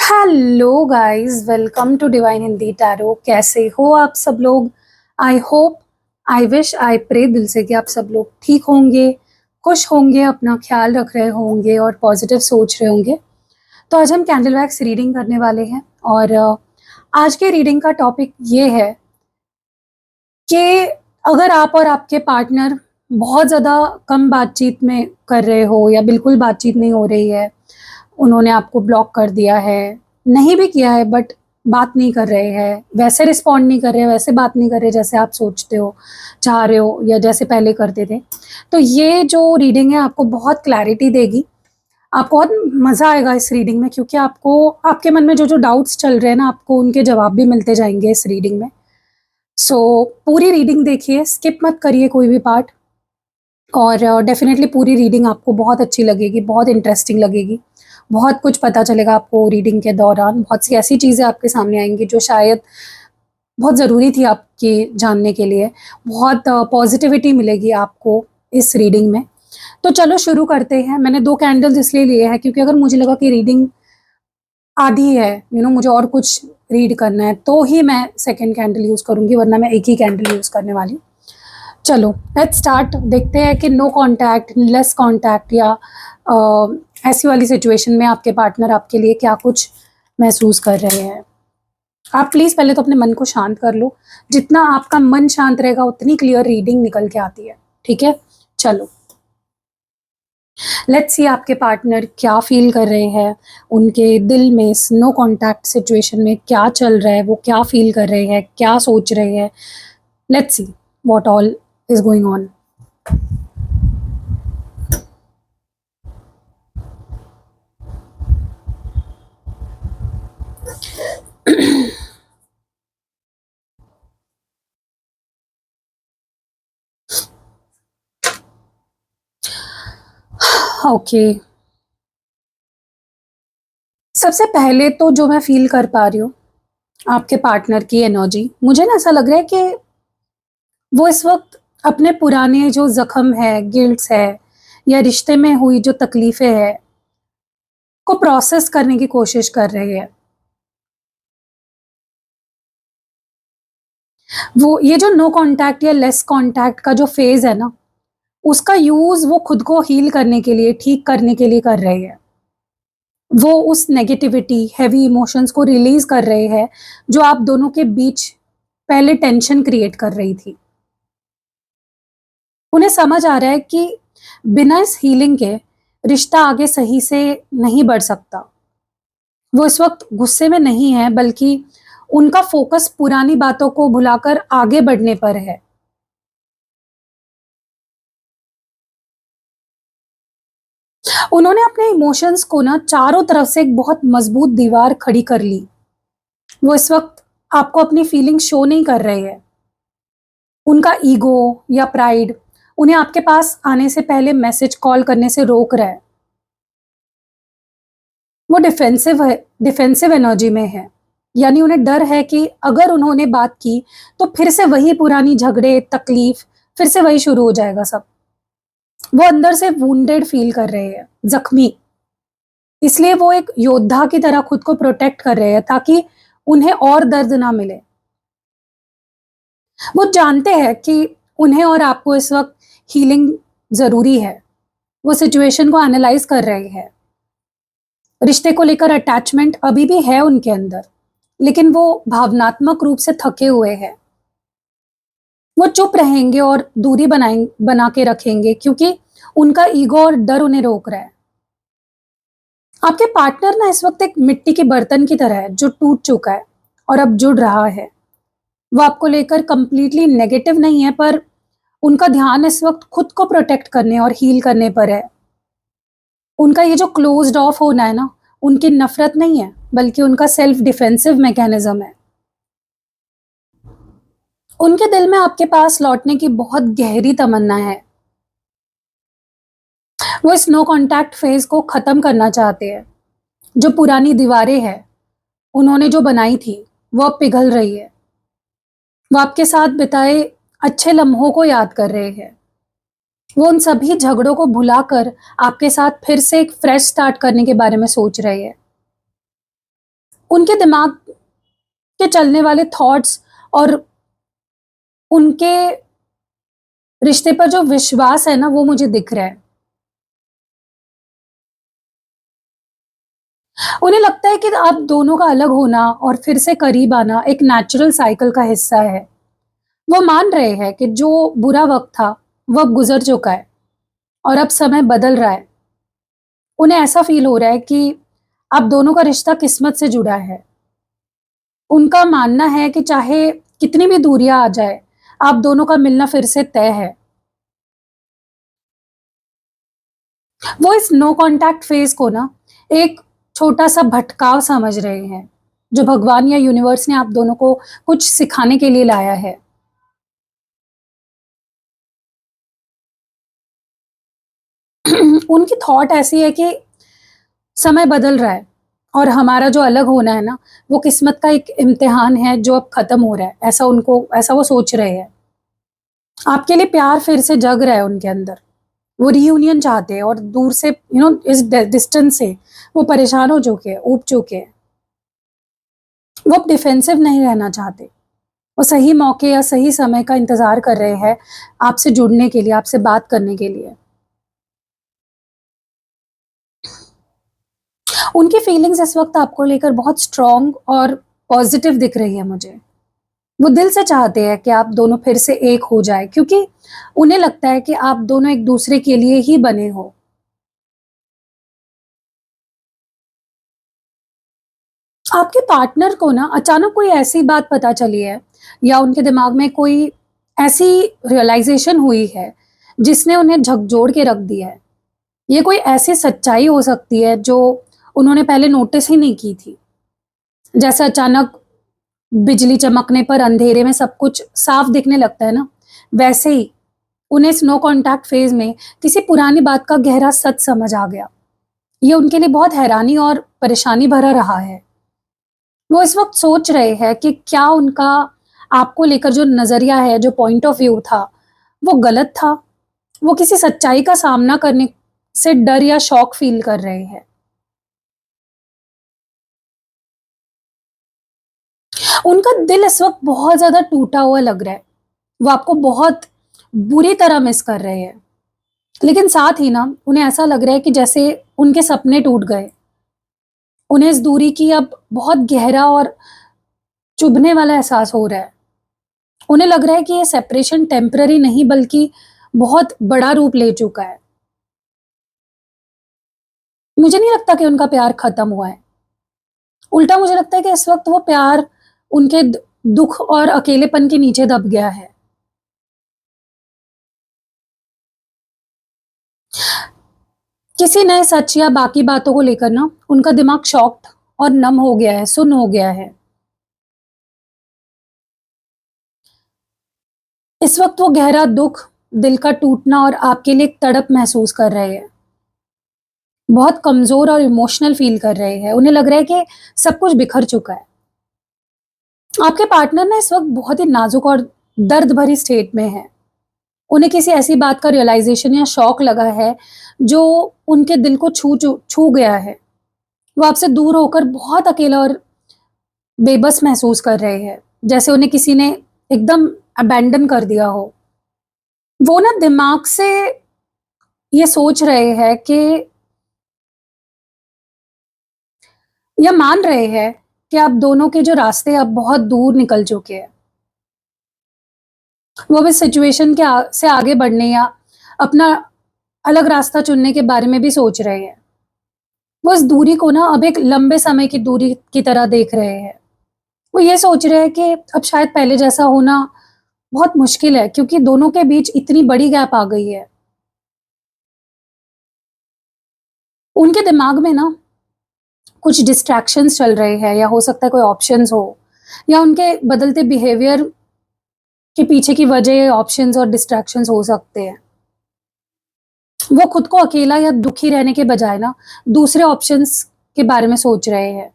Hello guys, welcome to divine Hindi tarot. कैसे हो आप सब लोग? I hope, I wish, I pray दिल से कि आप सब लोग ठीक होंगे, खुश होंगे, अपना ख्याल रख रहे होंगे और पॉजिटिव सोच रहे होंगे। तो आज हम कैंडल वैक्स रीडिंग करने वाले हैं और आज के रीडिंग का टॉपिक ये है कि अगर आप और आपके पार्टनर बहुत ज़्यादा कम बातचीत में कर रहे हो या बिल्कुल बातचीत नहीं हो रही है, उन्होंने आपको ब्लॉक कर दिया है, नहीं भी किया है बट बात नहीं कर रहे हैं, वैसे रिस्पॉन्ड नहीं कर रहे, वैसे बात नहीं कर रहे जैसे आप सोचते हो, चाह रहे हो या जैसे पहले करते थे, तो ये जो रीडिंग है आपको बहुत क्लैरिटी देगी। आपको बहुत मज़ा आएगा इस रीडिंग में, क्योंकि आपको आपके मन में जो जो डाउट्स चल रहे हैं ना, आपको उनके जवाब भी मिलते जाएंगे इस रीडिंग में। सो पूरी रीडिंग देखिए, स्किप मत करिए कोई भी पार्ट, और डेफिनेटली पूरी रीडिंग आपको बहुत अच्छी लगेगी, बहुत इंटरेस्टिंग लगेगी। बहुत कुछ पता चलेगा आपको रीडिंग के दौरान, बहुत सी ऐसी चीज़ें आपके सामने आएंगी जो शायद बहुत ज़रूरी थी आपके जानने के लिए। बहुत पॉजिटिविटी मिलेगी आपको इस रीडिंग में। तो चलो शुरू करते हैं। मैंने 2 कैंडल्स इसलिए लिए हैं क्योंकि अगर मुझे लगा कि रीडिंग आधी है, मुझे और कुछ रीड करना है, तो ही मैं सेकेंड कैंडल यूज़ करूँगी, वरना मैं एक ही कैंडल यूज़ करने वाली हूँ। चलो लेट्स स्टार्ट। देखते हैं कि नो कांटेक्ट, लेस कांटेक्ट या ऐसी वाली सिचुएशन में आपके पार्टनर आपके लिए क्या कुछ महसूस कर रहे हैं। आप प्लीज़ पहले तो अपने मन को शांत कर लो। जितना आपका मन शांत रहेगा उतनी क्लियर रीडिंग निकल के आती है। ठीक है, चलो लेट्स सी आपके पार्टनर क्या फील कर रहे हैं, उनके दिल में इस नो कांटेक्ट सिचुएशन में क्या चल रहा है, वो क्या फील कर रहे हैं, क्या सोच रहे हैं। Let's see what all is going on. Okay, सबसे पहले तो जो मैं फील कर पा रही हूँ आपके पार्टनर की एनर्जी, मुझे ना ऐसा लग रहा है कि वो इस वक्त अपने पुराने जो जख्म है, गिल्ट्स है या रिश्ते में हुई जो तकलीफें हैं को प्रोसेस करने की कोशिश कर रहे हैं। वो ये जो नो कांटेक्ट या लेस कांटेक्ट का जो फेज है ना, उसका यूज वो खुद को हील करने के लिए, ठीक करने के लिए कर रहे हैं। वो उस नेगेटिविटी, हैवी इमोशंस को रिलीज कर रहे हैं जो आप दोनों के बीच पहले टेंशन क्रिएट कर रही थी। उन्हें समझ आ रहा है कि बिना इस हीलिंग के रिश्ता आगे सही से नहीं बढ़ सकता। वो इस वक्त गुस्से में नहीं है, बल्कि उनका फोकस पुरानी बातों को भुलाकर आगे बढ़ने पर है। उन्होंने अपने इमोशंस को ना चारों तरफ से एक बहुत मजबूत दीवार खड़ी कर ली। वो इस वक्त आपको अपनी फीलिंग शो नहीं कर रहे हैं। उनका ईगो या प्राइड उन्हें आपके पास आने से पहले मैसेज कॉल करने से रोक रहा है। वो डिफेंसिव है, डिफेंसिव एनर्जी में है। यानी उन्हें डर है कि अगर उन्होंने बात की तो फिर से वही पुरानी झगड़े, तकलीफ, फिर से वही शुरू हो जाएगा सब। वो अंदर से वुंडेड फील कर रहे हैं, जख्मी। इसलिए वो एक योद्धा की तरह खुद को प्रोटेक्ट कर रहे हैं ताकि उन्हें और दर्द ना मिले। वो जानते हैं कि उन्हें और आपको इस वक्त हीलिंग जरूरी है। वो सिचुएशन को एनालाइज कर रहे हैं। रिश्ते को लेकर अटैचमेंट अभी भी है उनके अंदर, लेकिन वो भावनात्मक रूप से थके हुए हैं। वो चुप रहेंगे और दूरी बना के रखेंगे क्योंकि उनका ईगो और डर उन्हें रोक रहा है। आपके पार्टनर ना इस वक्त एक मिट्टी के बर्तन की तरह है जो टूट चुका है और अब जुड़ रहा है। वो आपको लेकर कंप्लीटली नेगेटिव नहीं है, पर उनका ध्यान इस वक्त खुद को प्रोटेक्ट करने और हील करने पर है। उनका ये जो क्लोज्ड ऑफ होना है ना, उनकी नफरत नहीं है, बल्कि उनका सेल्फ डिफेंसिव मैकेनिज्म है। उनके दिल में आपके पास लौटने की बहुत गहरी तमन्ना है। वो इस नो कांटेक्ट फेज को खत्म करना चाहते हैं। जो पुरानी दीवारें हैं उन्होंने जो बनाई थी, वो अब पिघल रही है। वो आपके साथ बिताए अच्छे लम्हों को याद कर रहे हैं। वो उन सभी झगड़ों को भुलाकर आपके साथ फिर से एक फ्रेश स्टार्ट करने के बारे में सोच रहे हैं। उनके दिमाग के चलने वाले थॉट्स और उनके रिश्ते पर जो विश्वास है ना, वो मुझे दिख रहा है। उन्हें लगता है कि आप दोनों का अलग होना और फिर से करीब आना एक नेचुरल साइकिल का हिस्सा है। वो मान रहे हैं कि जो बुरा वक़्त था, वो अब गुज़र चुका है और अब समय बदल रहा है। उन्हें ऐसा फ़ील हो रहा है कि आप दोनों का रिश्ता किस्मत से जुड़ा है। उनका मानना है कि चाहे कितनी भी दूरियाँ आ जाए, आप दोनों का मिलना फिर से तय है। वो इस नो कॉन्टैक्ट फ़ेज़ को ना एक छोटा-सा भटकाव समझ रहे हैं, जो भगवान या यूनिवर्स ने आप दोनों को कुछ सिखाने के लिए लाया है। उनकी थॉट ऐसी है कि समय बदल रहा है और हमारा जो अलग होना है ना, वो किस्मत का एक इम्तिहान है जो अब खत्म हो रहा है। ऐसा वो सोच रहे हैं। आपके लिए प्यार फिर से जग रहा है उनके अंदर। वो रियूनियन चाहते हैं और दूर से इस डिस्टेंस से वो परेशान हो चुके हैं, ऊब चुके हैं। वो अब डिफेंसिव नहीं रहना चाहते। वो सही मौके या सही समय का इंतज़ार कर रहे हैं आपसे जुड़ने के लिए, आपसे बात करने के लिए। उनकी फीलिंग्स इस वक़्त आपको लेकर बहुत स्ट्रॉन्ग और पॉज़िटिव दिख रही है मुझे। वो दिल से चाहते हैं कि आप दोनों फिर से एक हो जाएँ, क्योंकि उन्हें लगता है कि आप दोनों एक-दूसरे के लिए ही बने हो। आपके पार्टनर को ना अचानक कोई ऐसी बात पता चली है या उनके दिमाग में कोई ऐसी रियलाइज़ेशन हुई है, जिसने उन्हें झकझोर के रख दिया है। ये कोई ऐसी सच्चाई हो सकती है जो उन्होंने पहले नोटिस ही नहीं की थी। जैसे अचानक बिजली चमकने पर अंधेरे में सब कुछ साफ दिखने लगता है ना, वैसे ही उन्हें इस नो कॉन्टैक्ट फ़ेज़ में किसी पुरानी बात का गहरा सच समझ आ गया। ये उनके लिए बहुत हैरानी और परेशानी भरा रहा है। वो इस वक़्त सोच रहे हैं कि क्या उनका आपको लेकर जो नज़रिया है, जो पॉइंट ऑफ व्यू था, वो गलत था? वो किसी सच्चाई का सामना करने से डर या शॉक फ़ील कर रहे हैं। उनका दिल इस वक़्त बहुत ज़्यादा टूटा हुआ लग रहा है। वो आपको बहुत बुरी तरह मिस कर रहे हैं। लेकिन साथ ही ना उन्हें ऐसा लग रहा है कि जैसे उनके सपने टूट गए। उन्हें इस दूरी की अब बहुत गहरा और चुभने वाला एहसास हो रहा है। उन्हें लग रहा है कि ये सेपरेशन टेम्पररी नहीं बल्कि बहुत बड़ा रूप ले चुका है। मुझे नहीं लगता कि उनका प्यार खत्म हुआ है। उल्टा मुझे लगता है कि इस वक़्त वो प्यार उनके दुःख और अकेलेपन के नीचे दब गया है। किसी नए सच या बाकी बातों को लेकर ना उनका दिमाग शॉक्ड और नम हो गया है, सुन्न हो गया है। इस वक़्त वो गहरा दुःख, दिल का टूटना और आपके लिए एक तड़प महसूस कर रहे हैं। बहुत कमज़ोर और इमोशनल फ़ील कर रहे हैं। उन्हें लग रहा है कि सब कुछ बिखर चुका है। आपके पार्टनर ना इस वक़्त बहुत ही नाज़ुक और दर्द भरी स्टेट में हैं। उन्हें किसी ऐसी बात का रियलाइज़ेशन या शॉक लगा है, जो उनके दिल को छू गया है। वो आपसे दूर होकर बहुत अकेला और बेबस महसूस कर रहे हैं, जैसे उन्हें किसी ने एकदम अबैंडन कर दिया हो। वो ना दिमाग से ये सोच रहे हैं कि या मान रहे हैं कि आप दोनों के जो रास्ते अब बहुत दूर निकल चुके हैं। वो अब इस सिचुएशन से आगे बढ़ने या अपना अलग रास्ता चुनने के बारे में भी सोच रहे हैं। वो इस दूरी को ना अब एक लंबे समय की दूरी की तरह देख रहे हैं। वो ये सोच रहे हैं कि अब शायद पहले जैसा होना बहुत मुश्किल है, क्योंकि दोनों के बीच इतनी बड़ी गैप आ गई है। उनके दिमाग में ना कुछ डिस्ट्रैक्शंस चल रहे हैं, या हो सकता है कोई ऑप्शंस हो, या उनके बदलते बिहेवियर के पीछे की वजह ऑप्शंस और डिस्ट्रैक्शंस हो सकते हैं। वो खुद को अकेला या दुखी रहने के बजाय ना दूसरे ऑप्शंस के बारे में सोच रहे हैं।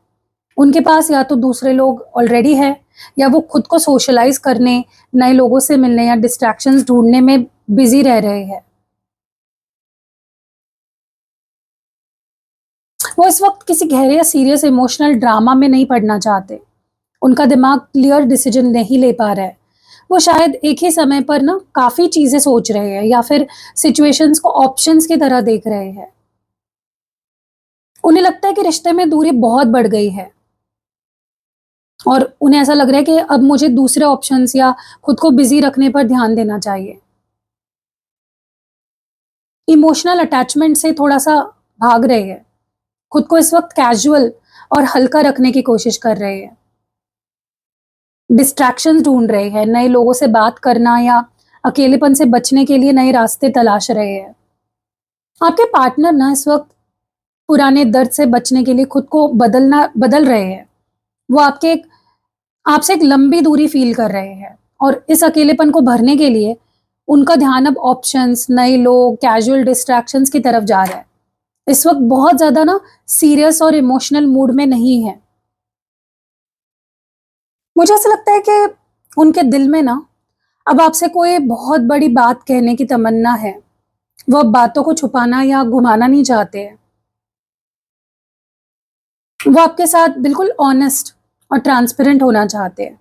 उनके पास या तो दूसरे लोग ऑलरेडी हैं, या वो खुद को सोशलाइज़ करने, नए लोगों से मिलने या डिस्ट्रैक्शंस ढूँढने में बिज़ी रह रहे हैं। वो इस वक्त किसी गहरे या सीरियस इमोशनल ड्रामा में नहीं पड़ना चाहते। उनका दिमाग क्लियर डिसीजन नहीं ले पा रहा है। वो शायद एक ही समय पर ना काफ़ी चीज़ें सोच रहे हैं या फिर सिचुएशंस को ऑप्शंस की तरह देख रहे हैं। उन्हें लगता है कि रिश्ते में दूरी बहुत बढ़ गई है और उन्हें ऐसा लग रहा है कि अब मुझे दूसरे ऑप्शंस या खुद को बिज़ी रखने पर ध्यान देना चाहिए। इमोशनल अटैचमेंट से थोड़ा-सा भाग रहे हैं। खुद को इस वक़्त कैजुअल और हल्का रखने की कोशिश कर रहे हैं। डिस्ट्रैक्शंस ढूँढ रहे हैं, नए लोगों से बात करना या अकेलेपन से बचने के लिए नए रास्ते तलाश रहे हैं। आपके पार्टनर ना इस वक़्त पुराने दर्द से बचने के लिए खुद को बदल रहे हैं। वो आपसे एक लंबी दूरी फ़ील कर रहे हैं और इस अकेलेपन को भरने के लिए उनका ध्यान अब ऑप्शंस, नए लोग, कैजुअल डिस्ट्रैक्शंस की तरफ जा रहा है। इस वक़्त बहुत ज़्यादा ना सीरियस और इमोशनल मूड में नहीं है। मुझे ऐसा लगता है कि उनके दिल में ना अब आपसे कोई बहुत बड़ी बात कहने की तमन्ना है। वो अब बातों को छुपाना या घुमाना नहीं चाहते हैं। वो आपके साथ बिल्कुल ऑनेस्ट और ट्रांसपेरेंट होना चाहते हैं।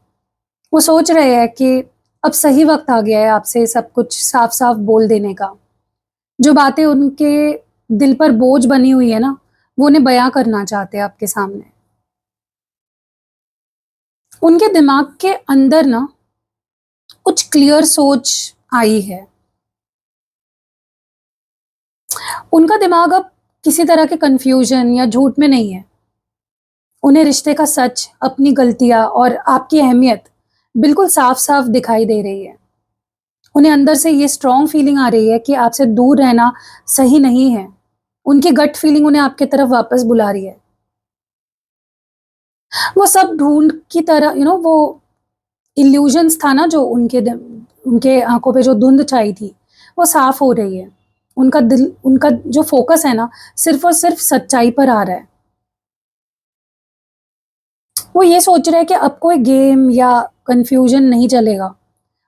वो सोच रहे हैं कि अब सही वक़्त आ गया है आपसे सब कुछ साफ-साफ बोल देने का। जो बातें उनके दिल पर बोझ बनी हुई है ना, वो उन्हें बयाँ करना चाहते हैं आपके सामने। उनके दिमाग के अंदर ना कुछ क्लियर सोच आई है। उनका दिमाग अब किसी तरह के कन्फ्यूज़न या झूठ में नहीं है। उन्हें रिश्ते का सच, अपनी गलतियाँ और आपकी अहमियत बिल्कुल साफ-साफ दिखाई दे रही है। उन्हें अंदर से ये स्ट्रॉन्ग फीलिंग आ रही है कि आपसे दूर रहना सही नहीं है। उनकी गट फीलिंग उन्हें आपकी तरफ वापस बुला रही है। वो सब ढूँढ की तरह वो इल्यूजन्स था ना जो उनके आँखों पे जो धुंध छाई थी, वो साफ हो रही है। उनका जो फ़ोकस है ना, सिर्फ़ और सिर्फ़ सच्चाई पर आ रहा है। वो ये सोच रहे हैं कि अब कोई गेम या कन्फ्यूज़न नहीं चलेगा।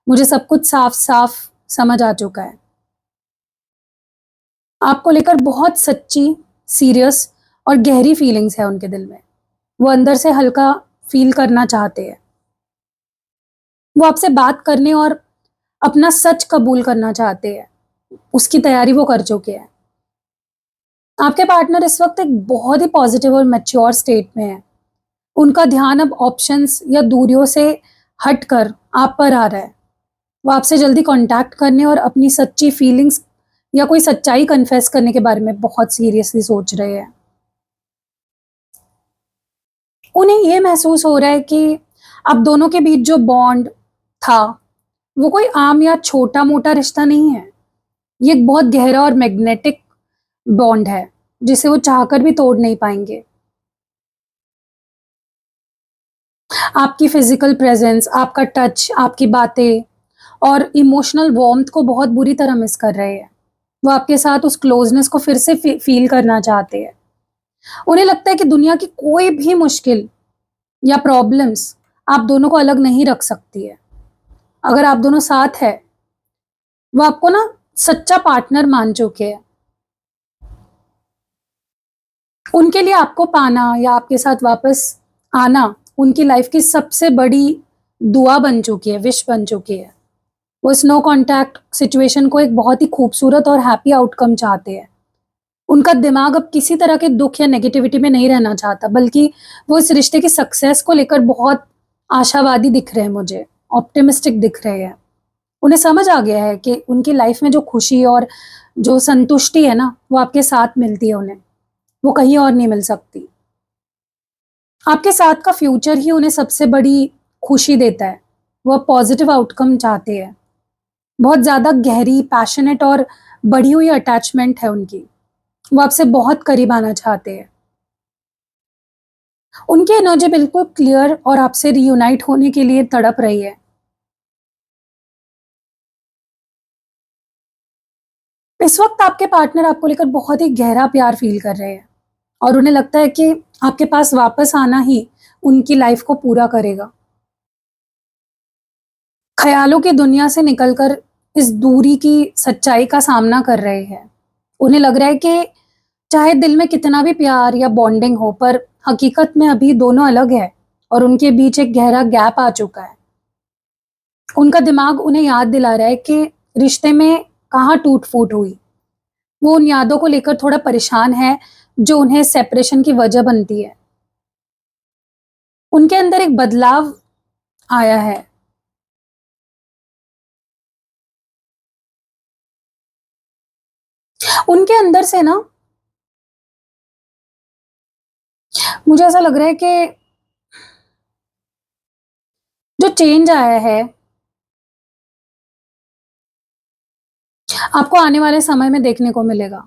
मुझे सब कुछ साफ-साफ समझ आ चुका है। आपको लेकर बहुत सच्ची, सीरियस और गहरी फीलिंग्स है उनके दिल में। वो अंदर से हल्का फ़ील करना चाहते हैं। वो आपसे बात करने और अपना सच कबूल करना चाहते हैं। उसकी तैयारी वो कर चुके हैं। आपके पार्टनर इस वक़्त एक बहुत ही पॉज़िटिव और मैच्योर स्टेट में है। उनका ध्यान अब ऑप्शंस या दूरियों से हटकर आप पर आ रहा है। वो आपसे जल्दी कॉन्टैक्ट करने और अपनी सच्ची फीलिंग्स या कोई सच्चाई कन्फेस करने के बारे में बहुत सीरियसली सोच रहे हैं। उन्हें ये महसूस हो रहा है कि आप दोनों के बीच जो बॉन्ड था, वो कोई आम या छोटा-मोटा रिश्ता नहीं है। ये एक बहुत गहरा और मैग्नेटिक बॉन्ड है, जिसे वो चाहकर भी तोड़ नहीं पाएँगे। आपकी फ़िज़िकल प्रेज़ेंस, आपका टच, आपकी बातें और इमोशनल वार्मथ को बहुत बुरी तरह मिस कर रहे हैं। वो आपके साथ उस क्लोज़नेस को फिर से फ़ील करना चाहते हैं। उन्हें लगता है कि दुनिया की कोई भी मुश्किल या प्रॉब्लम्स आप दोनों को अलग नहीं रख सकती है। अगर आप दोनों साथ हैं, वो आपको ना सच्चा पार्टनर मान चुके हैं। उनके लिए आपको पाना या आपके साथ वापस आना उनकी लाइफ़ की सबसे बड़ी दुआ बन चुकी है, विश बन चुकी है। वो इस नो कॉन्टैक्ट सिचुएशन को एक बहुत ही खूबसूरत और हैप्पी आउटकम चाहते हैं। उनका दिमाग अब किसी तरह के दुःख या नेगेटिविटी में नहीं रहना चाहता, बल्कि वो इस रिश्ते की सक्सेस को लेकर बहुत आशावादी दिख रहे हैं मुझे, ऑप्टिमिस्टिक दिख रहे हैं। उन्हें समझ आ गया है कि उनकी लाइफ़ में जो खुशी और जो संतुष्टि है ना, वो आपके साथ मिलती है उन्हें, वो कहीं और नहीं मिल सकती। आपके साथ का फ्यूचर ही उन्हें सबसे बड़ी खुशी देता है। वो अब पॉज़िटिव आउटकम चाहते हैं। बहुत ज़्यादा गहरी, पैशनेट और बढ़ी हुई अटैचमेंट है उनकी। वो आपसे बहुत करीब आना चाहते हैं। उनकी एनर्जी बिल्कुल क्लियर और आपसे रियूनाइट होने के लिए तड़प रही है। इस वक़्त आपके पार्टनर आपको लेकर बहुत ही गहरा प्यार फ़ील कर रहे हैं और उन्हें लगता है कि आपके पास वापस आना ही उनकी लाइफ़ को पूरा करेगा। ख़यालों की दुनिया से निकलकर इस दूरी की सच्चाई का सामना कर रहे हैं। उन्हें लग रहा है कि चाहे दिल में कितना भी प्यार या बॉन्डिंग हो, पर हकीकत में अभी दोनों अलग है और उनके बीच एक गहरा गैप आ चुका है। उनका दिमाग उन्हें याद दिला रहा है कि रिश्ते में कहाँ टूट-फूट हुई। वो उन यादों को लेकर थोड़ा परेशान है, जो उन्हें सेपरेशन की वजह बनती है। उनके अंदर एक बदलाव आया है। उनके अंदर से ना मुझे ऐसा लग रहा है कि जो चेंज आया है, आपको आने वाले समय में देखने को मिलेगा।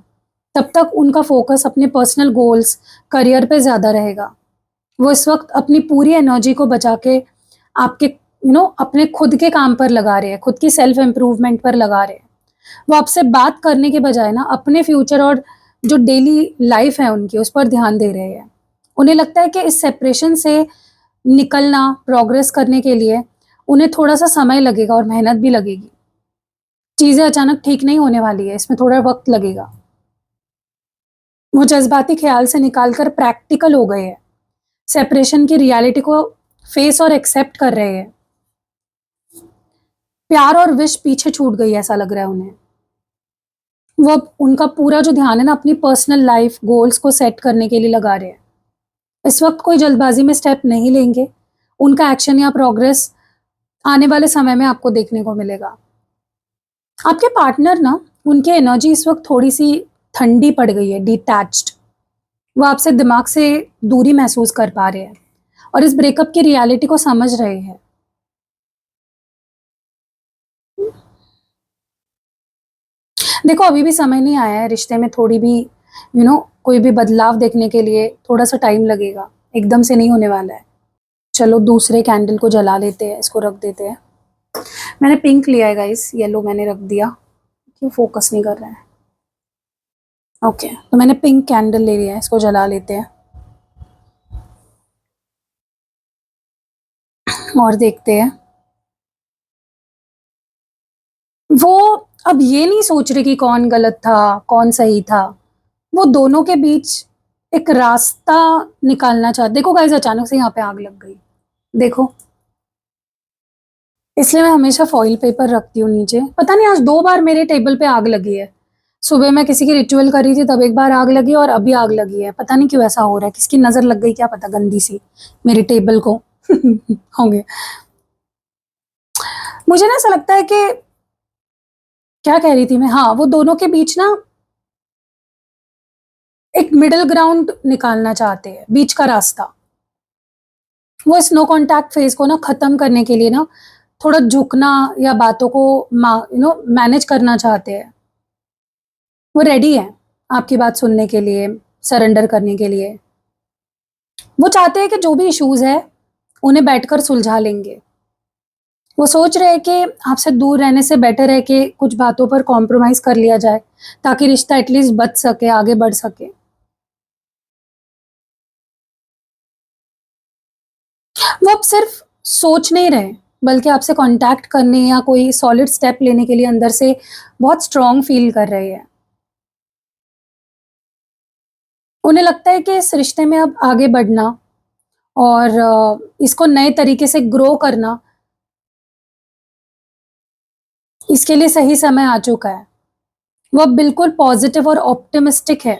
तब तक उनका फ़ोकस अपने पर्सनल गोल्स, करियर पे ज़्यादा रहेगा। वो इस वक़्त अपनी पूरी एनर्जी को बचा के आपके अपने खुद के काम पर लगा रहे हैं, खुद की सेल्फ इम्प्रूवमेंट पर लगा रहे हैं। वो आपसे बात करने के बजाय ना अपने फ्यूचर और जो डेली लाइफ़ है उनकी, उस पर ध्यान दे रहे हैं। उन्हें लगता है कि इस सेपरेशन से निकलना, प्रोग्रेस करने के लिए उन्हें थोड़ा-सा समय लगेगा और मेहनत भी लगेगी। चीज़ें अचानक ठीक नहीं होने वाली है, इसमें थोड़ा वक़्त लगेगा। वो जज़्बाती ख़्याल से निकाल कर प्रैक्टिकल हो गए हैं। सेपरेशन की रियलिटी को फेस और एक्सेप्ट कर रहे हैं। प्यार और विश पीछे छूट गई ऐसा लग रहा है उन्हें। वो अब उनका पूरा जो ध्यान है ना अपनी पर्सनल लाइफ़, गोल्स को सेट करने के लिए लगा रहे हैं। इस वक़्त कोई जल्दबाज़ी में स्टेप नहीं लेंगे। उनका एक्शन या प्रोग्रेस आने वाले समय में आपको देखने को मिलेगा। आपके पार्टनर ना उनकी एनर्जी इस वक़्त थोड़ी-सी ठंडी पड़ गई है, डिटैच्ड। वो आपसे दिमाग से दूरी महसूस कर पा रहे हैं और इस ब्रेकअप की रियलिटी को समझ रहे हैं। देखो अभी भी समय नहीं आया है रिश्ते में थोड़ी भी कोई भी बदलाव देखने के लिए थोड़ा-सा टाइम लगेगा, एकदम से नहीं होने वाला है। चलो दूसरे कैंडल को जला लेते हैं, इसको रख देते हैं। मैंने पिंक लिया है गाइस, येलो मैंने रख दिया। क्यों फ़ोकस नहीं कर रहा है? ओके, तो मैंने पिंक कैंडल ले लिया है, इसको जला लेते हैं और देखते हैं। वो अब ये नहीं सोच रहे कि कौन गलत था, कौन सही था। वो दोनों के बीच एक रास्ता निकालना चाहते। देखो गाइस अचानक से यहाँ पे आग लग गई। देखो, इसलिए मैं हमेशा फॉइल पेपर रखती हूँ नीचे। पता नहीं आज 2 बार मेरे टेबल पे आग लगी है। सुबह मैं किसी की रिचुअल कर रही थी तब एक बार आग लगी और अभी आग लगी है। पता नहीं क्यों ऐसा हो रहा है, किसकी नज़र लग गई क्या पता गंदी सी मेरे टेबल को होंगे। मुझे ना ऐसा लगता है कि क्या कह रही थी मैं? हाँ, वो दोनों के बीच ना एक मिडल ग्राउंड निकालना चाहते हैं, बीच का रास्ता। वो इस नो कॉन्टैक्ट फेज़ को ना ख़त्म करने के लिए ना थोड़ा झुकना या बातों को मैनेज करना चाहते हैं। वो रेडी हैं आपकी बात सुनने के लिए, सरेंडर करने के लिए। वो चाहते हैं कि जो भी इश्यूज़ है, उन्हें बैठकर सुलझा लेंगे। वो सोच रहे हैं कि आपसे दूर रहने से बेटर है कि कुछ बातों पर कॉम्प्रोमाइज़ कर लिया जाए, ताकि रिश्ता एटलीस्ट बच सके, आगे बढ़ सके। वो अब सिर्फ़ सोच नहीं रहे, बल्कि आपसे कॉन्टैक्ट करने या कोई सॉलिड स्टेप लेने के लिए अंदर से बहुत स्ट्रॉन्ग फ़ील कर रहे हैं। उन्हें लगता है कि इस रिश्ते में अब आगे बढ़ना और इसको नए तरीके से ग्रो करना, इसके लिए सही समय आ चुका है। वो अब बिल्कुल पॉज़िटिव और ऑप्टिमिस्टिक है।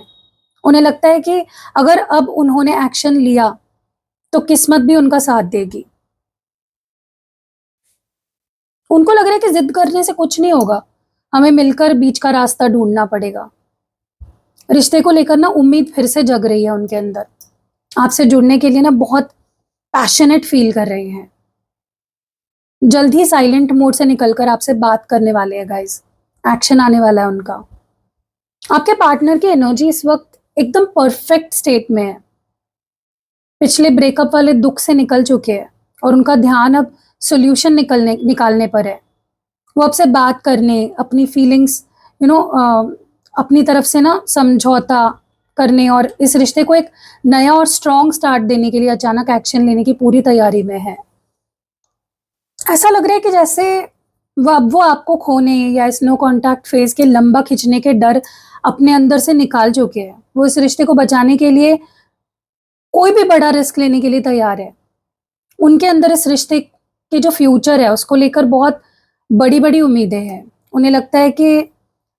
उन्हें लगता है कि अगर अब उन्होंने एक्शन लिया, तो किस्मत भी उनका साथ देगी। उनको लग रहा है कि ज़िद करने से कुछ नहीं होगा, हमें मिलकर बीच का रास्ता ढूँढना पड़ेगा। रिश्ते को लेकर ना उम्मीद फिर से जग रही है उनके अंदर। आपसे जुड़ने के लिए ना बहुत पैशनेट फ़ील कर रहे हैं। जल्द ही साइलेंट मोड से निकलकर आपसे बात करने वाले हैं गाइस। एक्शन आने वाला है उनका। आपके पार्टनर की एनर्जी इस वक़्त एकदम परफेक्ट स्टेट में है। पिछले ब्रेकअप वाले दुःख से निकल चुके हैं और उनका ध्यान अब सॉल्यूशन निकालने पर है। वो आपसे बात करने, अपनी फीलिंग्स अपनी तरफ से ना समझौता करने और इस रिश्ते को एक नया और स्ट्रॉन्ग स्टार्ट देने के लिए अचानक एक्शन लेने की पूरी तैयारी में है। ऐसा लग रहा है कि जैसे वो आपको खोने या इस नो कॉन्टैक्ट फेज़ के लंबा खींचने के डर अपने अंदर से निकाल चुके हैं। वो इस रिश्ते को बचाने के लिए कोई भी बड़ा रिस्क लेने के लिए तैयार है। उनके अंदर इस रिश्ते के जो फ्यूचर है उसको लेकर बहुत बड़ी-बड़ी उम्मीदें हैं। उन्हें लगता है कि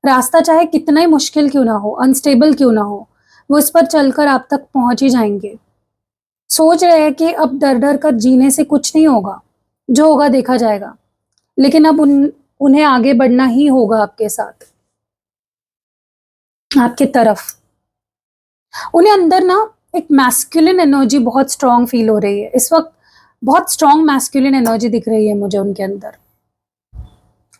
रास्ता चाहे कितना ही मुश्किल क्यों ना हो, अनस्टेबल क्यों ना हो, वो इस पर चलकर आप तक पहुँच ही जाएँगे। सोच रहे हैं कि अब डर-डर कर जीने से कुछ नहीं होगा, जो होगा देखा जाएगा। लेकिन अब उन्हें आगे बढ़ना ही होगा आपके साथ, आपकी तरफ। उन्हें अंदर ना एक मैस्कुलिन एनर्जी बहुत स्ट्रॉन्ग फील हो रही है। इस वक़्त बहुत स्ट्रॉन्ग मैस्कुलिन एनर्जी दिख रही है मुझे उनके अंदर।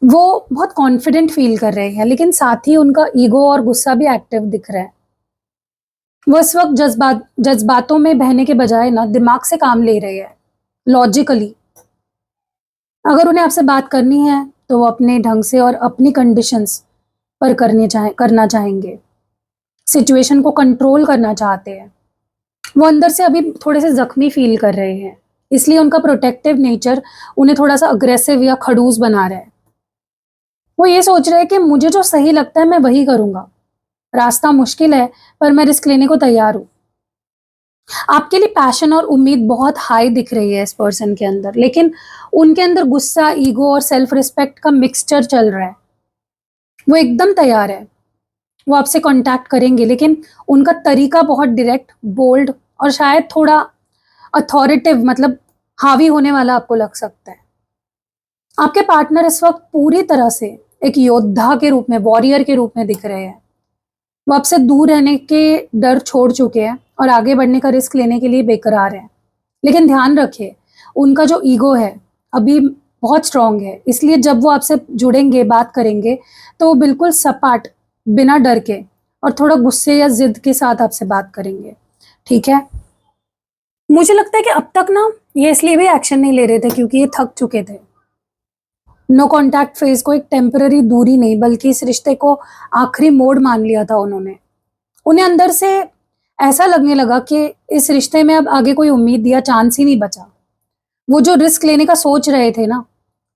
वो बहुत कॉन्फिडेंट फील कर रहे हैं, लेकिन साथ ही उनका ईगो और गुस्सा भी एक्टिव दिख रहा है। वो इस वक़्त जज़्बातों में बहने के बजाय ना दिमाग से काम ले रहे हैं, लॉजिकली। अगर उन्हें आपसे बात करनी है, तो वो अपने ढंग से और अपनी कंडीशंस पर करना चाहेंगे। सिचुएशन को कंट्रोल करना चाहते हैं। वो अंदर से अभी थोड़े से ज़ख्मी फ़ील कर रहे हैं, इसलिए उनका प्रोटेक्टिव नेचर उन्हें थोड़ा-सा अग्रेसिव या खड़ूस बना रहा है। वो ये सोच रहे हैं कि मुझे जो सही लगता है मैं वही करूँगा। रास्ता मुश्किल है, पर मैं रिस्क लेने को तैयार हूँ। आपके लिए पैशन और उम्मीद बहुत हाई दिख रही है इस पर्सन के अंदर, लेकिन उनके अंदर गुस्सा, ईगो और सेल्फ रिस्पेक्ट का मिक्सचर चल रहा है। वो एकदम तैयार है। वो आपसे कॉन्टैक्ट करेंगे, लेकिन उनका तरीका बहुत डायरेक्ट, बोल्ड और शायद थोड़ा अथॉरिटिव, मतलब हावी होने वाला आपको लग सकता है। आपके पार्टनर इस वक़्त पूरी तरह से एक योद्धा के रूप में, वॉरियर के रूप में दिख रहे हैं। वो आपसे दूर रहने के डर छोड़ चुके हैं और आगे बढ़ने का रिस्क लेने के लिए बेकरार हैं। लेकिन ध्यान रखिए, उनका जो ईगो है, अभी बहुत स्ट्रॉन्ग है, इसलिए जब वो आपसे जुड़ेंगे, बात करेंगे, तो वो बिल्कुल सपाट, बिना डर के और थोड़ा गुस्से या ज़िद के साथ आपसे बात करेंगे, ठीक है? मुझे लगता है कि अब तक ना ये इसलिए भी एक्शन नहीं ले रहे थे क्योंकि ये थक चुके थे। नो कॉन्टैक्ट फेज़ को एक टेम्परेरी दूरी नहीं, बल्कि इस रिश्ते को आखिरी मोड़ मान लिया था उन्होंने। उन्हें अंदर से ऐसा लगने लगा कि इस रिश्ते में अब आगे कोई उम्मीद या चांस ही नहीं बचा। वो जो रिस्क लेने का सोच रहे थे ना,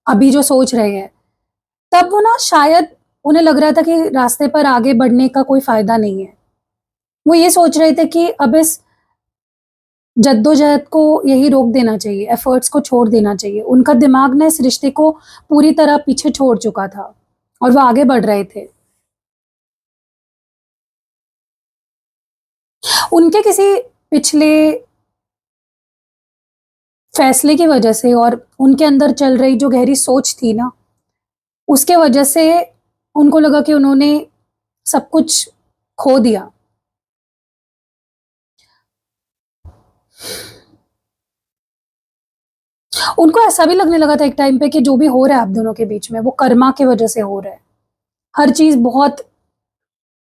अभी जो सोच रहे हैं, तब वो ना शायद उन्हें लग रहा था कि रास्ते पर आगे बढ़ने का कोई फ़ायदा नहीं है। वो ये सोच रहे थे कि अब इस जद्दोजहद को यही रोक देना चाहिए, एफ़र्ट्स को छोड़ देना चाहिए। उनका दिमाग ना इस रिश्ते को पूरी तरह पीछे छोड़ चुका था और वो आगे बढ़ रहे थे। उनके किसी पिछले फैसले की वजह से और उनके अंदर चल रही जो गहरी सोच थी ना, उसके वजह से उनको लगा कि उन्होंने सब कुछ खो दिया। उनको ऐसा भी लगने लगा था एक टाइम पे कि जो भी हो रहा है आप दोनों के बीच में, वो कर्मा की वजह से हो रहा है। हर चीज़ बहुत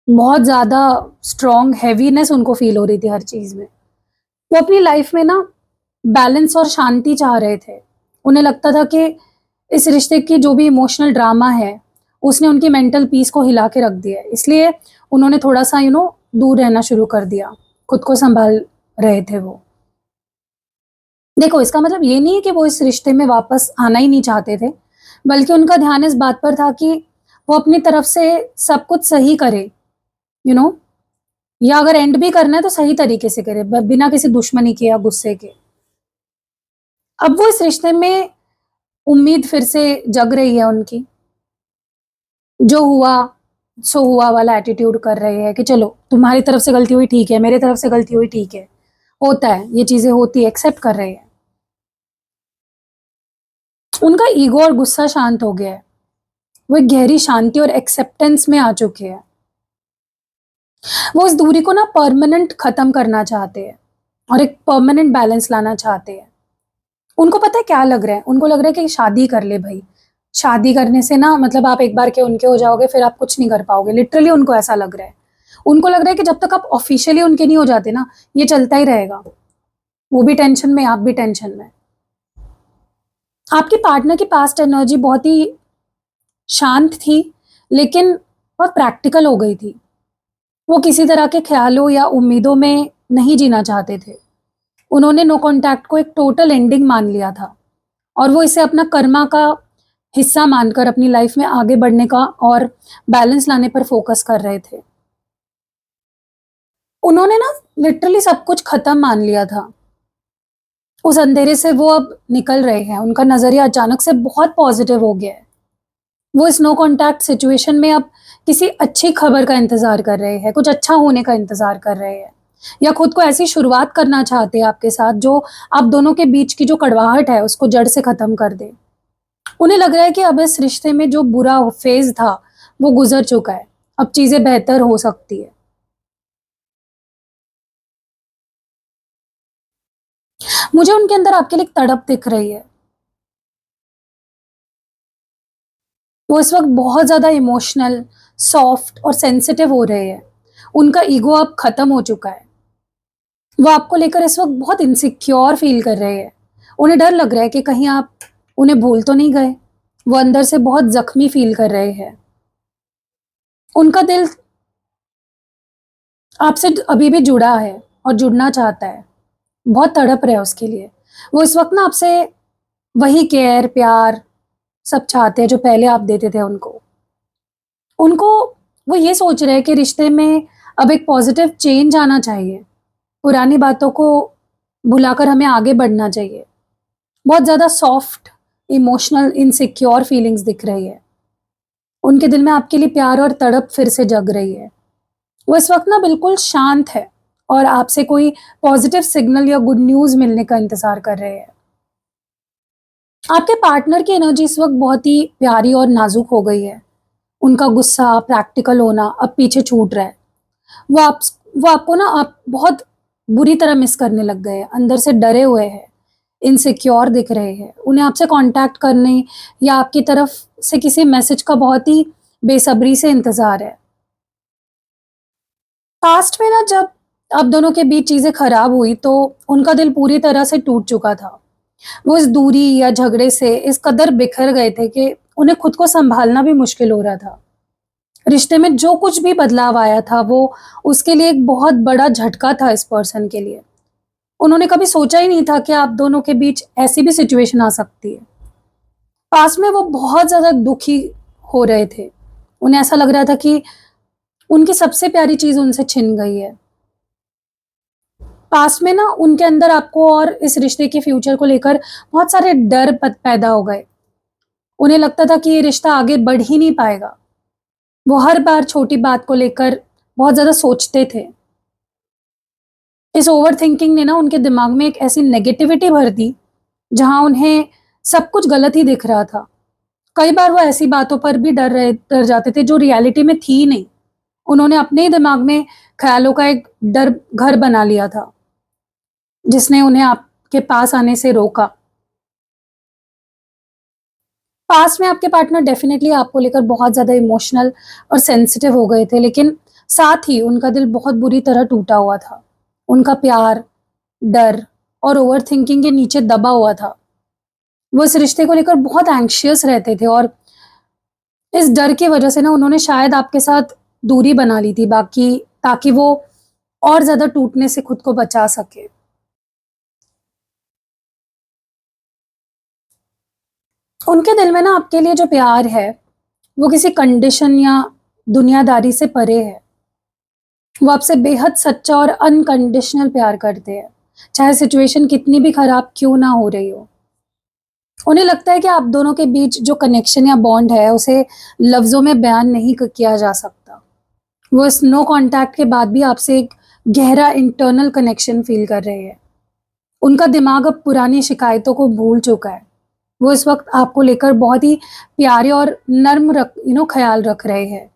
बहुत ज़्यादा स्ट्रॉन्ग हेवीनेस उनको फ़ील हो रही थी हर चीज़ में। वो अपनी लाइफ़ में ना बैलेंस और शांति चाह रहे थे। उन्हें लगता था कि इस रिश्ते की जो भी इमोशनल ड्रामा है, उसने उनकी मेंटल पीस को हिला के रख दिया है। इसलिए उन्होंने थोड़ा-सा दूर रहना शुरू कर दिया। खुद को सँभाल रहे थे वो। देखो, इसका मतलब ये नहीं है कि वो इस रिश्ते में वापस आना ही नहीं चाहते थे, बल्कि उनका ध्यान इस बात पर था कि वो अपनी तरफ से सब कुछ सही करे, यू नो या अगर एंड भी करना है तो सही तरीके से करे, बिना किसी दुश्मनी के या गुस्से के। अब वो इस रिश्ते में उम्मीद फिर से जग रही है उनकी। जो हुआ, सो हुआ वाला एटीट्यूड कर रहे हैं कि चलो तुम्हारी तरफ से गलती हुई ठीक है, मेरी तरफ से गलती हुई ठीक है। होता है, ये चीज़ें होती है, एक्सेप्ट कर रहे हैं। उनका ईगो और गुस्सा शांत हो गया है। वो एक गहरी शांति और एक्सेप्टेंस में आ चुके हैं। वो इस दूरी को ना परमानेंट खत्म करना चाहते हैं और एक परमानेंट बैलेंस लाना चाहते हैं। उनको पता है क्या लग रहा है? उनको लग रहा है कि शादी कर ले भई। शादी करने से ना मतलब आप एक बार के उनके हो जाओगे, फिर आप कुछ नहीं कर पाओगे। लिटरली उनको ऐसा लग रहा है। उनको लग रहा है कि जब तक आप ऑफ़िशियली उनके नहीं हो जाते ना, ये चलता ही रहेगा। वो भी टेंशन में, आप भी टेंशन में। आपके पार्टनर की पास्ट एनर्जी बहुत ही शांत थी, लेकिन बहुत प्रैक्टिकल हो गई थी। वो किसी तरह के ख़्यालों या उम्मीदों में नहीं जीना चाहते थे। उन्होंने नो कॉन्टैक्ट को एक टोटल एंडिंग मान लिया था और वो इसे अपना कर्मा का हिस्सा मानकर अपनी लाइफ़ में आगे बढ़ने का और बैलेंस लाने पर फ़ोकस कर रहे थे। उन्होंने ना लिटरली सब कुछ खत्म मान लिया था। उस अंधेरे से वो अब निकल रहे हैं, उनका नज़रिया अचानक से बहुत पॉजिटिव हो गया है। वो इस नो कॉन्टैक्ट सिचुएशन में अब किसी अच्छी खबर का इंतज़ार कर रहे हैं, कुछ अच्छा होने का इंतज़ार कर रहे हैं, या खुद को ऐसी शुरुआत करना चाहते हैं आपके साथ जो आप दोनों के बीच की जो कड़वाहट है उसको जड़ से ख़त्म कर दे। उन्हें लग रहा है कि अब इस रिश्ते में जो बुरा फ़ेज़ था, वो गुज़र चुका है, अब चीज़ें बेहतर हो सकती है। मुझे उनके अंदर आपके लिए एक तड़प दिख रही है। वो इस वक़्त बहुत ज़्यादा इमोशनल, सॉफ्ट और सेंसिटिव हो रहे हैं। उनका ईगो अब ख़त्म हो चुका है। वो आपको लेकर इस वक़्त बहुत इनसिक्योर फ़ील कर रहे हैं। उन्हें डर लग रहा है कि कहीं आप उन्हें भूल तो नहीं गए। वो अंदर से बहुत ज़ख्मी फ़ील कर रहे हैं। उनका दिल आपसे अभी भी जुड़ा है और जुड़ना चाहता है। बहुत तड़प रहे हैं उसके लिए। वो इस वक़्त ना आपसे वही केयर, प्यार सब चाहते हैं जो पहले आप देते थे उनको। उनको वो ये सोच रहे हैं कि रिश्ते में अब एक पॉज़िटिव चेंज आना चाहिए। पुरानी बातों को भुलाकर हमें आगे बढ़ना चाहिए। बहुत ज़्यादा सॉफ्ट, इमोशनल, इनसिक्योर फीलिंग्स दिख रही है। उनके दिल में आपके लिए प्यार और तड़प फिर से जग रही है। वो इस वक़्त ना बिल्कुल शांत है और आपसे कोई पॉज़िटिव सिग्नल या गुड न्यूज़ मिलने का इंतज़ार कर रहे हैं। आपके पार्टनर की एनर्जी इस वक़्त बहुत ही प्यारी और नाज़ुक हो गई है। उनका गुस्सा, प्रैक्टिकल होना अब पीछे छूट रहा है। वो आप वो आपको ना आप बहुत बुरी तरह मिस करने लग गए हैं, अंदर से डरे हुए हैं, इनसिक्योर दिख रहे हैं। उन्हें आपसे कॉन्टैक्ट करने या आपकी तरफ से किसी मैसेज का बहुत ही बेसब्री से इंतज़ार है। पास्ट में ना जब आप दोनों के बीच चीज़ें खराब हुई तो उनका दिल पूरी तरह से टूट चुका था। वो इस दूरी या झगड़े से इस कदर बिखर गए थे कि उन्हें खुद को सँभालना भी मुश्किल हो रहा था। रिश्ते में जो कुछ भी बदलाव आया था वो उसके लिए एक बहुत बड़ा झटका था इस पर्सन के लिए। उन्होंने कभी सोचा ही नहीं था कि आप दोनों के बीच ऐसी भी सिचुएशन आ सकती है। पास में वो बहुत ज़्यादा दुखी हो रहे थे। उन्हें ऐसा लग रहा था कि उनकी सबसे प्यारी चीज़ उनसे छिन गई है। पास में ना उनके अंदर आपको और इस रिश्ते के फ्यूचर को लेकर बहुत सारे डर पैदा हो गए। उन्हें लगता था कि ये रिश्ता आगे बढ़ ही नहीं पाएगा। वो हर बार छोटी बात को लेकर बहुत ज़्यादा सोचते थे। इस ओवरथिंकिंग ने ना उनके दिमाग में एक ऐसी नेगेटिविटी भर दी, जहाँ उन्हें सब कुछ गलत ही दिख रहा था। कई बार वो ऐसी बातों पर भी डर जाते थे जो रियलिटी में थी ही नहीं। उन्होंने अपने ही दिमाग में ख़्यालों का एक डर घर बना लिया था, जिसने उन्हें आपके पास आने से रोका। पास्ट में आपके पार्टनर डेफ़िनेटली आपको लेकर बहुत ज़्यादा इमोशनल और सेंसिटिव हो गए थे, लेकिन साथ ही उनका दिल बहुत बुरी तरह टूटा हुआ था। उनका प्यार, डर और ओवरथिंकिंग के नीचे दबा हुआ था। वो इस रिश्ते को लेकर बहुत एंग्ज़ियस रहते थे और इस डर की वजह से ना उन्होंने शायद आपके साथ दूरी बना ली थी बाकी ताकि वो और ज़्यादा टूटने से खुद को बचा सके। उनके दिल में ना आपके लिए जो प्यार है, वो किसी कंडीशन या दुनियादारी से परे है। वो आपसे बेहद सच्चा और अनकंडीशनल प्यार करते हैं, चाहे सिचुएशन कितनी भी खराब क्यों ना हो रही हो। उन्हें लगता है कि आप दोनों के बीच जो कनेक्शन या बॉन्ड है, उसे लफ्ज़ों में बयान नहीं किया जा सकता। वो इस नो कॉन्टैक्ट के बाद भी आपसे एक गहरा इंटरनल कनेक्शन फ़ील कर रहे हैं। उनका दिमाग अब पुरानी शिकायतों को भूल चुका है। वो इस वक़्त आपको लेकर बहुत ही प्यारे और नर्म ख़्याल रख रहे हैं।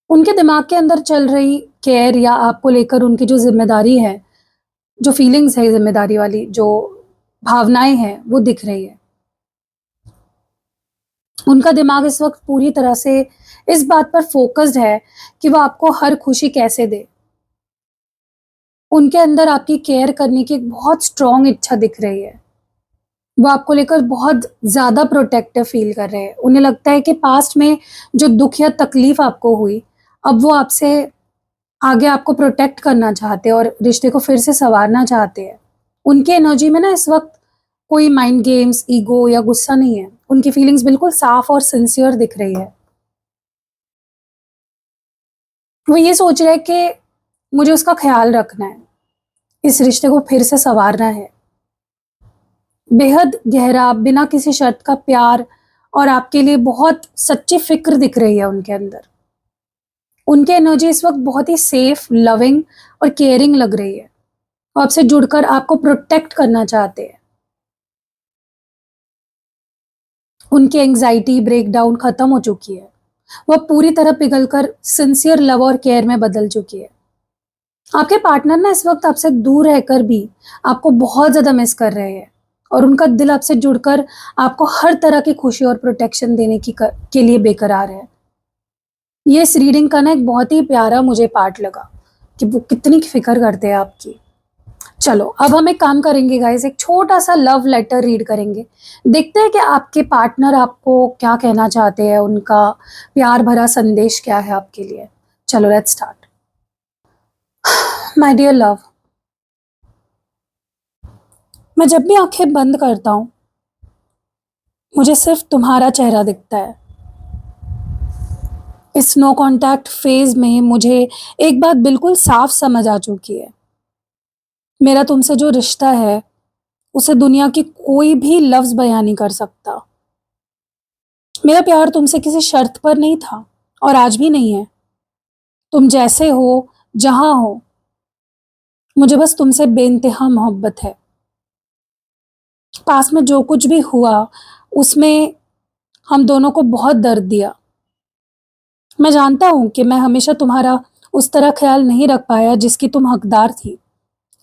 उनके दिमाग के अंदर चल रही केयर या आपको लेकर उनकी जो ज़िम्मेदारी है, जो फीलिंग्स है ज़िम्मेदारी वाली, जो भावनाएँ हैं, वो दिख रही है। उनका दिमाग इस वक़्त पूरी तरह से इस बात पर फ़ोकस्ड है कि वो आपको हर खुशी कैसे दे। उनके अंदर आपकी केयर करने की एक बहुत स्ट्रॉन्ग इच्छा दिख रही है। वो आपको लेकर बहुत ज़्यादा प्रोटेक्टिव फ़ील कर रहे हैं। उन्हें लगता है कि पास्ट में जो दुःख या तकलीफ़ आपको हुई, अब वो आपसे आगे आपको प्रोटेक्ट करना चाहते हैं और रिश्ते को फिर से सँवारना चाहते हैं। उनकी एनर्जी में ना इस वक़्त कोई माइंड गेम्स, ईगो या गुस्सा नहीं है। उनकी फीलिंग्स बिल्कुल साफ़ और सिंसियर दिख रही है। वो ये सोच रहे हैं कि मुझे उसका ख्याल रखना है, इस रिश्ते को फिर से संवारना है। बेहद गहरा, बिना किसी शर्त का प्यार और आपके लिए बहुत सच्ची फ़िक्र दिख रही है उनके अंदर। उनकी एनर्जी इस वक़्त बहुत ही सेफ, लविंग और केयरिंग लग रही है। वो आपसे जुड़कर आपको प्रोटेक्ट करना चाहते हैं। उनकी एंग्ज़ायटी ब्रेकडाउन खत्म हो चुकी है। वो पूरी तरह पिघलकर सिंसियर लव और केयर में बदल चुकी है। आपके पार्टनर ना इस वक़्त आपसे दूर रहकर भी आपको बहुत ज़्यादा मिस कर रहे हैं और उनका दिल आपसे जुड़कर आपको हर तरह की खुशी और प्रोटेक्शन देने के लिए बेकरार है। ये इस रीडिंग का ना एक बहुत ही प्यारा मुझे पार्ट लगा कि वो कितनी फ़िक्र करते हैं आपकी। चलो, अब हम एक काम करेंगे गाइज़, एक छोटा-सा लव लेटर रीड करेंगे। देखते हैं कि आपके पार्टनर आपको क्या कहना चाहते हैं, उनका प्यार भरा संदेश क्या है आपके लिए। चलो let's start. My dear love, मैं जब भी आँखें बंद करता हूँ, मुझे सिर्फ़ तुम्हारा चेहरा दिखता है। इस नो कॉन्टैक्ट फ़ेज़ में मुझे एक बात बिल्कुल साफ़ समझ आ चुकी है। मेरा तुमसे जो रिश्ता है, उसे दुनिया की कोई भी लफ्ज़ बयाँ नहीं कर सकता। मेरा प्यार तुमसे किसी शर्त पर नहीं था और आज भी नहीं है। तुम जैसे हो, जहाँ हो, मुझे बस तुमसे बेइंतहा मोहब्बत है। पास में जो कुछ भी हुआ, उसमें हम दोनों को बहुत दर्द दिया। मैं जानता हूँ कि मैं हमेशा तुम्हारा उस तरह ख़्याल नहीं रख पाया जिसकी तुम हकदार थी।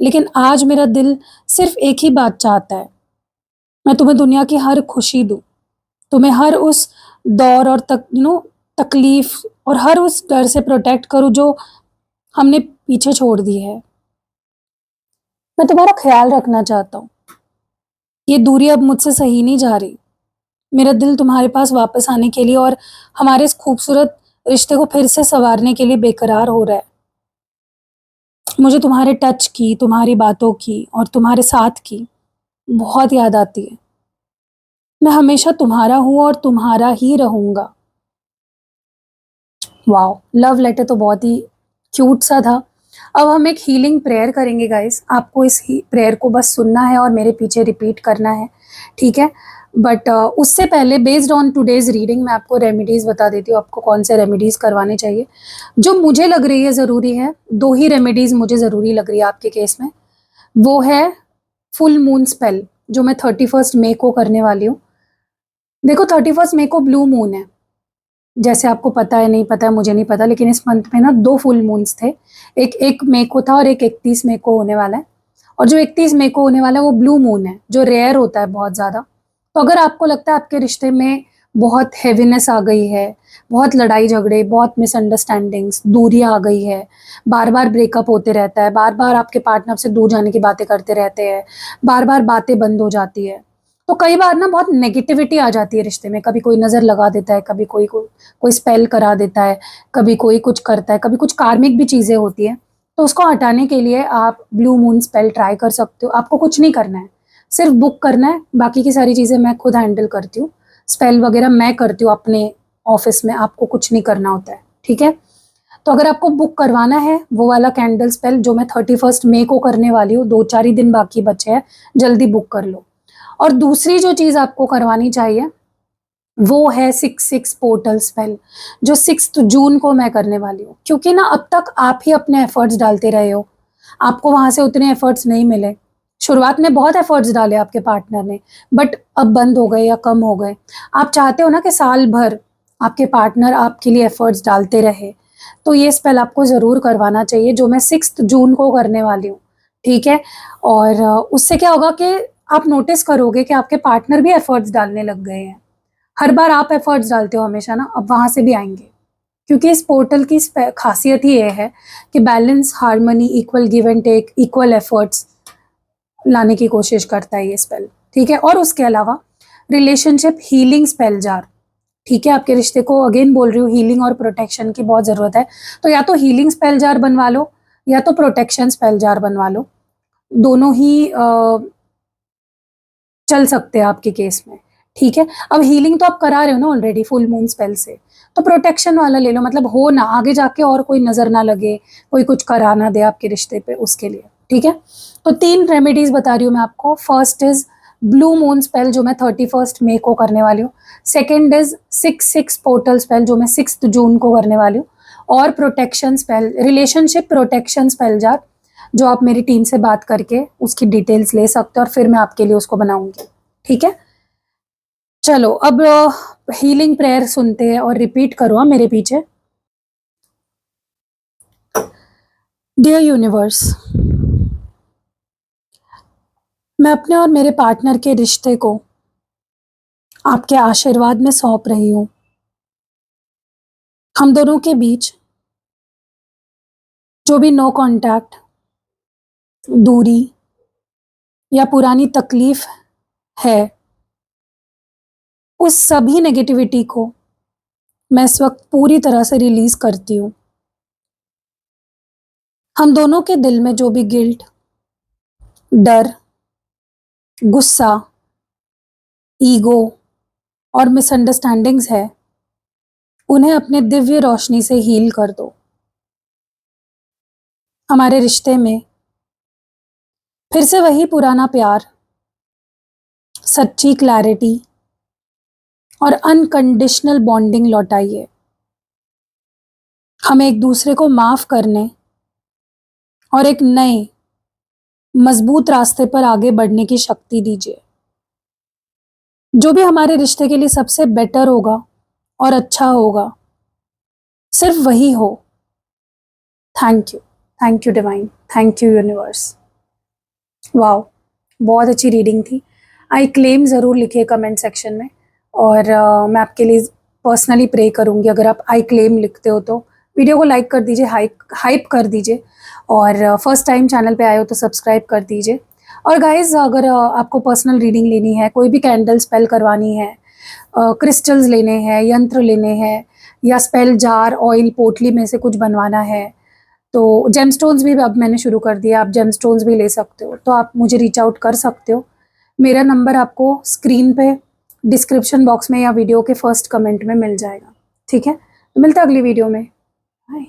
लेकिन आज मेरा दिल सिर्फ़ एक ही बात चाहता है, मैं तुम्हें दुनिया की हर खुशी दूँ। तुम्हें हर उस दौर और तकलीफ़ और हर उस डर से प्रोटेक्ट करूँ जो हमने पीछे छोड़ दी है। मैं तुम्हारा ख़्याल रखना चाहता हूँ। ये दूरी अब मुझसे सही नहीं जा रही। मेरा दिल तुम्हारे पास वापस आने के लिए और हमारे इस खूबसूरत रिश्ते को फिर से सँवारने के लिए बेकरार हो रहा है। मुझे तुम्हारे टच की, तुम्हारी बातों की और तुम्हारे साथ की बहुत याद आती है। मैं हमेशा तुम्हारा हूँ और तुम्हारा ही रहूँगा। वॉव! लव लेटर तो बहुत ही क्यूट सा था। अब हम एक हीलिंग प्रेयर करेंगे गाइज़। आपको इस ही प्रेयर को बस सुनना है और मेरे पीछे रिपीट करना है, ठीक है? बट उससे पहले बेस्ड ऑन टुडेज़ रीडिंग मैं आपको रेमेडीज़ बता देती हूँ, आपको कौन से रेमेडीज़ करवाने चाहिए। जो मुझे लग रही है ज़रूरी है, 2 ही रेमेडीज़ मुझे ज़रूरी लग रही है आपके केस में। वो है फुल मून स्पेल, जो मैं 31st मई को करने वाली हूँ। देखो 31st मई को ब्लू मून है। जैसे आपको पता है, नहीं पता है, मुझे नहीं पता, लेकिन इस मंथ में ना 2 फुल मून्स थे। एक 1 मई को था और एक 31 मई को होने वाला है। और जो 31 मई को होने वाला है वो ब्लू मून है, जो रेयर होता है बहुत ज़्यादा। तो अगर आपको लगता है आपके रिश्ते में बहुत हेवीनेस आ गई है, बहुत लड़ाई-झगड़े, बहुत मिसअंडरस्टैंडिंग्स, दूरियाँ आ गई है, बार-बार ब्रेकअप होते रहता है, बार-बार आपके पार्टनर से दूर जाने की बातें करते रहते हैं, बार-बार बातें बंद हो जाती है। तो कई बार ना बहुत नेगेटिविटी आ जाती है रिश्ते में, कभी कोई नज़र लगा देता है, कभी कोई स्पेल करा देता है, कभी कोई कुछ करता है, कभी कुछ कार्मिक भी चीज़ें होती हैं। तो उसको हटाने के लिए आप ब्लू मून स्पेल ट्राई कर सकते हो। आपको कुछ नहीं करना है, सिर्फ़ बुक करना है, बाकी की सारी चीज़ें मैं खुद हैंडल करती हूँ। स्पेल वगैरह मैं करती हूँ अपने ऑफ़िस में, आपको कुछ नहीं करना होता है, ठीक है? तो अगर आपको बुक करवाना है, वो वाला कैंडल स्पेल जो मैं 31st मई को करने वाली हूँ, 2-4 ही दिन बाकी बचे हैं, जल्दी बुक कर लो। और दूसरी जो चीज़ आपको करवानी चाहिए, वो है 6-6 पोर्टल स्पेल, जो 6th जून को मैं करने वाली हूँ। क्योंकि ना अब तक आप ही अपने एफर्ट्स डालते रहे हो, आपको वहाँ से उतने एफर्ट्स नहीं मिले। शुरुआत में बहुत एफर्ट्स डाले आपके पार्टनर ने, बट अब बंद हो गए या कम हो गए। आप चाहते हो ना कि साल भर आपके पार्टनर आपके लिए एफर्ट्स डालते रहे, तो ये स्पेल आपको ज़रूर करवाना चाहिए, जो मैं 6th जून को करने वाली हूँ, ठीक है? और उससे क्या होगा कि आप नोटिस करोगे कि आपके पार्टनर भी एफर्ट्स डालने लग गए हैं। हर बार आप एफर्ट्स डालते हो हमेशा ना, अब वहाँ से भी आएँगे। क्योंकि इस पोर्टल की ख़ासियत ही ये है कि balance, harmony, equal give and take, equal efforts लाने की कोशिश करता है ये स्पेल, ठीक है? और उसके अलावा रिलेशनशिप हीलिंग स्पेल जार, ठीक है? आपके रिश्ते को अगेन बोल रही हूँ, हीलिंग और प्रोटेक्शन की बहुत ज़रूरत है। तो या तो हीलिंग स्पेल जार बनवा लो या तो प्रोटेक्शन स्पेल जार बनवा लो। दोनों ही चल सकते हैं आपके केस में, ठीक है। अब हीलिंग तो आप करा रहे हो ना ऑलरेडी फुल मून स्पेल से, तो प्रोटेक्शन वाला ले लो, मतलब हो ना आगे जाके और कोई नजर ना लगे, कोई कुछ करा ना दे आपके रिश्ते पे, उसके लिए। ठीक है, तो 3 रेमेडीज बता रही हूँ मैं आपको। First is blue moon spell जो मैं 31 मई को करने वाली हूँ। सेकेंड इज 6/6 पोर्टल स्पेल जो मैं 6 जून को करने वाली हूँ। और protection spell, relationship protection spell jar, जो आप मेरी टीम से बात करके उसकी डिटेल्स ले सकते हो और फिर मैं आपके लिए उसको बनाऊंगी। ठीक है, चलो अब हीलिंग प्रेयर सुनते हैं और रिपीट करो मेरे पीछे। डियर यूनिवर्स, मैं अपने और मेरे पार्टनर के रिश्ते को आपके आशीर्वाद में सौंप रही हूँ। हम दोनों के बीच जो भी नो कांटेक्ट, दूरी या पुरानी तकलीफ है, उस सभी नेगेटिविटी को मैं इस वक्त पूरी तरह से रिलीज करती हूँ। हम दोनों के दिल में जो भी गिल्ट, डर, गुस्सा, ईगो और मिसअंडरस्टैंडिंग्स है, उन्हें अपने दिव्य रोशनी से हील कर दो। हमारे रिश्ते में फिर से वही पुराना प्यार, सच्ची क्लैरिटी और अनकंडीशनल बॉन्डिंग लौटाइए। हमें एक दूसरे को माफ करने और एक नए मजबूत रास्ते पर आगे बढ़ने की शक्ति दीजिए। जो भी हमारे रिश्ते के लिए सबसे बेटर होगा और अच्छा होगा, सिर्फ वही हो। Thank you divine, thank you universe. Wow, बहुत अच्छी रीडिंग थी। आई क्लेम ज़रूर लिखिए कमेंट सेक्शन में, और मैं आपके लिए पर्सनली प्रे करूँगी। अगर आप आई क्लेम लिखते हो तो वीडियो को लाइक कर दीजिए, हाइप कर दीजिए, और फर्स्ट टाइम चैनल पे आए हो तो सब्सक्राइब कर दीजिए। और गाइज, अगर आपको पर्सनल रीडिंग लेनी है, कोई भी कैंडल स्पेल करवानी है, क्रिस्टल्स लेने हैं, यंत्र लेने हैं, या स्पेल जार, ऑयल, पोटली में से कुछ बनवाना है, तो जेमस्टोन्स भी अब मैंने शुरू कर दिया, आप जेमस्टोन्स भी ले सकते हो, तो आप मुझे रीच आउट कर सकते हो। मेरा नंबर आपको स्क्रीन पे, डिस्क्रिप्शन बॉक्स में या वीडियो के फर्स्ट कमेंट में मिल जाएगा। ठीक है, तो मिलते हैं अगली वीडियो में। बाय।